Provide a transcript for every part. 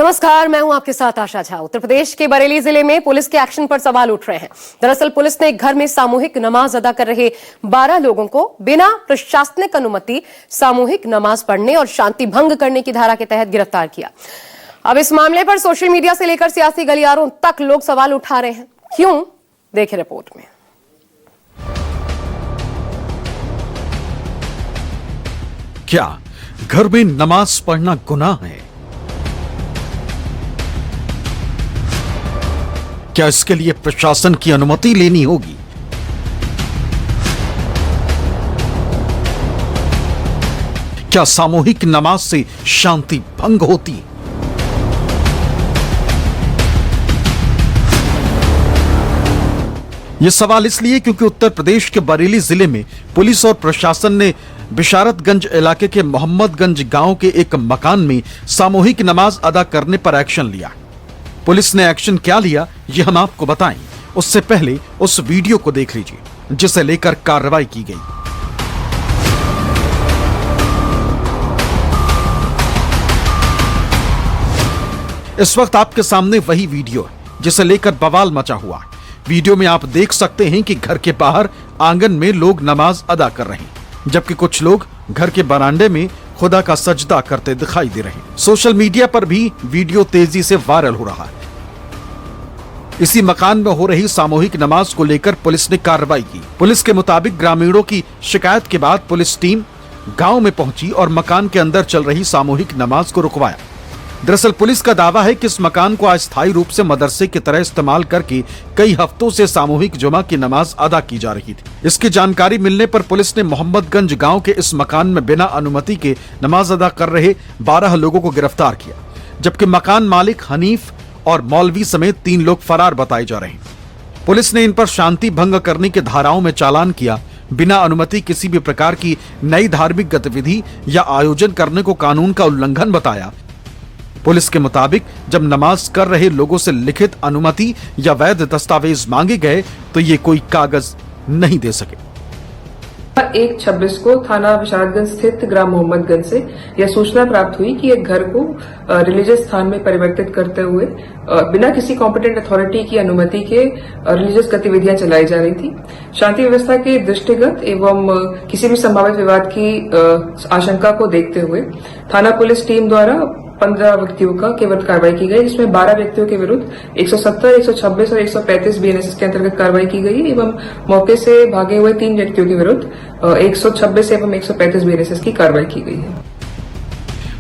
नमस्कार, मैं हूं आपके साथ आशा झा। उत्तर प्रदेश के बरेली जिले में पुलिस के एक्शन पर सवाल उठ रहे हैं। दरअसल पुलिस ने एक घर में सामूहिक नमाज अदा कर रहे 12 लोगों को बिना प्रशासनिक अनुमति सामूहिक नमाज पढ़ने और शांति भंग करने की धारा के तहत गिरफ्तार किया। अब इस मामले पर सोशल मीडिया से लेकर सियासी गलियारों तक लोग सवाल उठा रहे हैं। क्यों? देखें रिपोर्ट में। क्या घर में नमाज पढ़ना गुनाह है? क्या इसके लिए प्रशासन की अनुमति लेनी होगी? क्या सामूहिक नमाज से शांति भंग होती है? यह सवाल इसलिए क्योंकि उत्तर प्रदेश के बरेली जिले में पुलिस और प्रशासन ने बिशारतगंज इलाके के मोहम्मदगंज गांव के एक मकान में सामूहिक नमाज अदा करने पर एक्शन लिया। पुलिस ने एक्शन क्या लिया, ये हम आपको बताएं। उससे पहले उस वीडियो को देख लीजिए जिसे लेकर कार्रवाई की गई। इस वक्त आपके सामने वही वीडियो है जिसे लेकर बवाल मचा हुआ है। वीडियो में आप देख सकते हैं कि घर के बाहर आंगन में लोग नमाज अदा कर रहे हैं, जबकि कुछ लोग घर के बरामदे में खुदा का सजदा करते दिखाई दे रहे हैं। सोशल मीडिया पर भी वीडियो तेजी से वायरल हो रहा है। इसी मकान में हो रही सामूहिक नमाज को लेकर पुलिस ने कार्रवाई की। पुलिस के मुताबिक ग्रामीणों की शिकायत के बाद पुलिस टीम गांव में पहुंची और मकान के अंदर चल रही सामूहिक नमाज को रुकवाया। दरअसल पुलिस का दावा है कि इस मकान को अस्थायी रूप से मदरसे की तरह इस्तेमाल करके कई हफ्तों से सामूहिक जुमा की नमाज अदा की जा रही थी। इसकी जानकारी मिलने पर पुलिस ने मोहम्मदगंज गांव के इस मकान में बिना अनुमति के नमाज अदा कर रहे 12 लोगों को गिरफ्तार किया, जबकि मकान मालिक हनीफ और मौलवी समेत 3 लोग फरार बताए जा रहे हैं। पुलिस ने इन पर शांति भंग करने की धाराओं में चालान किया। बिना अनुमति किसी भी प्रकार की नई धार्मिक गतिविधि या आयोजन करने को कानून का उल्लंघन बताया। पुलिस के मुताबिक जब नमाज कर रहे लोगों से लिखित अनुमति या वैध दस्तावेज मांगे गए तो ये कोई कागज नहीं दे सके। 1/26 को थाना बिशारतगंज स्थित ग्राम मोहम्मदगंज से यह सूचना प्राप्त हुई कि एक घर को रिलीजियस स्थान में परिवर्तित करते हुए बिना किसी कॉम्पिटेंट अथॉरिटी की अनुमति के रिलीजियस गतिविधियां चलाई जा रही थी। शांति व्यवस्था के दृष्टिगत एवं किसी भी संभावित विवाद की आशंका को देखते हुए थाना पुलिस टीम द्वारा 15 व्यक्तियों का केवल कार्रवाई की गई, जिसमें 12 व्यक्तियों के विरुद्ध 170, 126 और 135 बीएनएसएस के अंतर्गत कार्रवाई की गई एवं मौके से भागे हुए 3 व्यक्तियों के विरुद्ध 126 एवं 135 बीएनएसएस की कार्रवाई की गई है।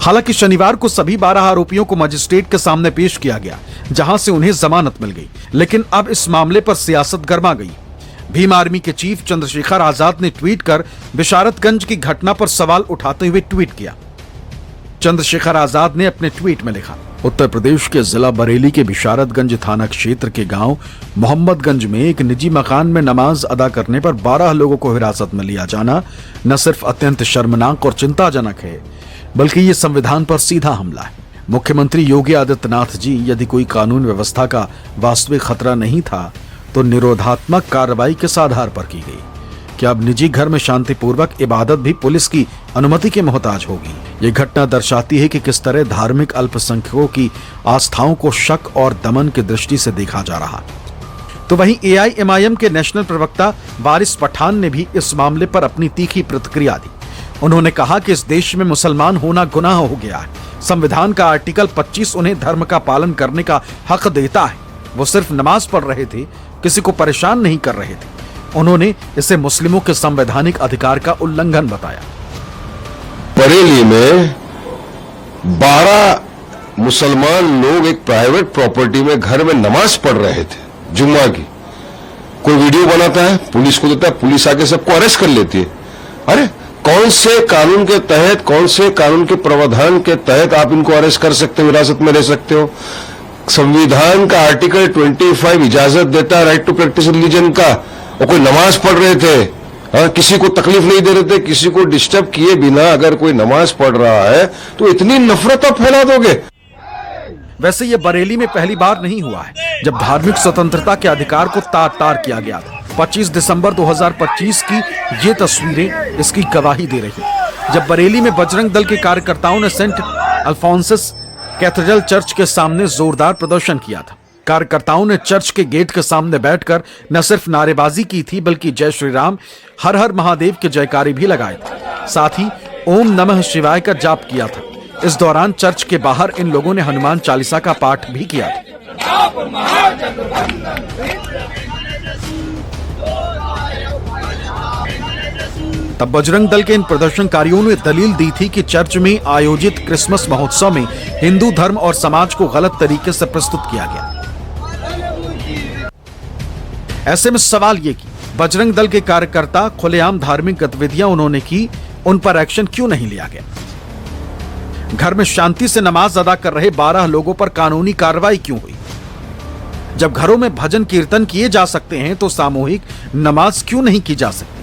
हालांकि शनिवार को सभी 12 आरोपियों को मजिस्ट्रेट के सामने पेश किया गया, जहां से उन्हें जमानत मिल गई। लेकिन अब इस मामले पर सियासत गर्मा गई। भीम आर्मी के चीफ चंद्रशेखर आजाद ने ट्वीट कर बिशारतगंज की घटना पर सवाल उठाते हुए ट्वीट किया। चंद्रशेखर आजाद ने अपने ट्वीट में लिखा, उत्तर प्रदेश के जिला बरेली के बिशारतगंज थाना क्षेत्र के गांव मोहम्मदगंज में एक निजी मकान में नमाज अदा करने पर 12 लोगों को हिरासत में लिया जाना न सिर्फ अत्यंत शर्मनाक और चिंताजनक है, बल्कि ये संविधान पर सीधा हमला है। मुख्यमंत्री योगी आदित्यनाथ जी, यदि कोई कानून व्यवस्था का वास्तविक खतरा नहीं था तो निरोधात्मक कार्रवाई किस आधार पर की गई? क्या अब निजी घर में शांतिपूर्वक इबादत भी पुलिस की अनुमति के मोहताज होगी? ये घटना दर्शाती है कि किस तरह धार्मिक अल्पसंख्यकों की आस्थाओं को शक और दमन की दृष्टि से देखा जा रहा है। तो वहीं AIMIM के नेशनल प्रवक्ता वारिस पठान ने भी इस मामले पर अपनी तीखी प्रतिक्रिया दी। उन्होंने कहा कि इस देश में मुसलमान होना गुनाह हो गया है। संविधान का आर्टिकल 25 उन्हें धर्म का पालन करने का हक देता है। वो सिर्फ नमाज पढ़ रहे थे, किसी को परेशान नहीं कर रहे थे। उन्होंने इसे मुस्लिमों के संवैधानिक अधिकार का उल्लंघन बताया। बरेली में 12 मुसलमान लोग एक प्राइवेट प्रॉपर्टी में घर में नमाज पढ़ रहे थे जुम्मा की। कोई वीडियो बनाता है, पुलिस को देता है, पुलिस आके सबको अरेस्ट कर लेती है। अरे कौन से कानून के तहत, कौन से कानून के प्रावधान के तहत आप इनको अरेस्ट कर सकते हो, हिरासत में ले सकते हो? संविधान का आर्टिकल 25 इजाजत देता है राइट टू प्रैक्टिस रिलीजन का। और कोई नमाज पढ़ रहे थे, किसी को तकलीफ नहीं दे रहे थे, किसी को डिस्टर्ब किए बिना अगर कोई नमाज पढ़ रहा है तो इतनी नफरत आप फैला दोगे? वैसे ये बरेली में पहली बार नहीं हुआ है जब धार्मिक स्वतंत्रता के अधिकार को तार-तार किया गया था। 25 दिसंबर 2025 की ये तस्वीरें इसकी गवाही दे रही हैं, जब बरेली में बजरंग दल के कार्यकर्ताओं ने सेंट अल्फोंसस कैथेड्रल चर्च के सामने जोरदार प्रदर्शन किया था। कार्यकर्ताओं ने चर्च के गेट के सामने बैठकर न सिर्फ नारेबाजी की थी, बल्कि जय श्री राम, हर हर महादेव के जयकारे भी लगाए थे। साथ ही ओम नमः शिवाय का जाप किया था। इस दौरान चर्च के बाहर इन लोगों ने हनुमान चालीसा का पाठ भी किया था। तब बजरंग दल के इन प्रदर्शनकारियों ने दलील दी थी कि चर्च में आयोजित क्रिसमस महोत्सव में हिंदू धर्म और समाज को गलत तरीके से प्रस्तुत किया गया। ऐसे में सवाल ये कि बजरंग दल के कार्यकर्ता खुलेआम धार्मिक गतिविधियां उन्होंने की, उन पर एक्शन क्यों नहीं लिया गया? घर में शांति से नमाज अदा कर रहे 12 लोगों पर कानूनी कार्रवाई क्यों हुई? जब घरों में भजन कीर्तन किए जा सकते हैं तो सामूहिक नमाज क्यों नहीं की जा सकती?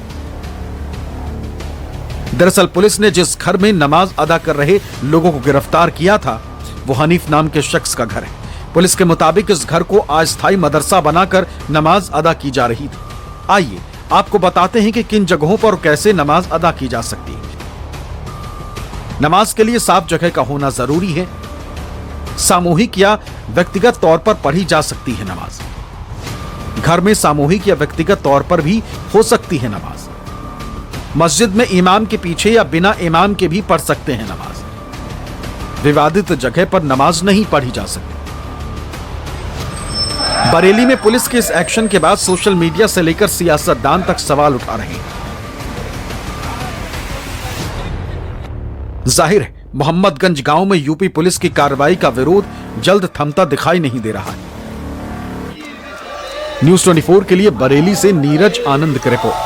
दरअसल पुलिस ने जिस घर में नमाज अदा कर रहे लोगों को गिरफ्तार किया था वो हनीफ नाम के शख्स का घर है। पुलिस के मुताबिक इस घर को अस्थायी मदरसा बनाकर नमाज अदा की जा रही थी। आइए आपको बताते हैं कि किन जगहों पर कैसे नमाज अदा की जा सकती है। नमाज के लिए साफ जगह का होना जरूरी है। सामूहिक या व्यक्तिगत तौर पर पढ़ी जा सकती है नमाज। घर में सामूहिक या व्यक्तिगत तौर पर भी हो सकती है नमाज। मस्जिद में इमाम के पीछे या बिना इमाम के भी पढ़ सकते हैं नमाज। विवादित जगह पर नमाज नहीं पढ़ी जा सकती। बरेली में पुलिस के इस एक्शन के बाद सोशल मीडिया से लेकर सियासतदान तक सवाल उठा रहे हैं। जाहिर है मोहम्मदगंज गांव में यूपी पुलिस की कार्रवाई का विरोध जल्द थमता दिखाई नहीं दे रहा है। न्यूज़ 24 के लिए बरेली से नीरज आनंद की रिपोर्ट।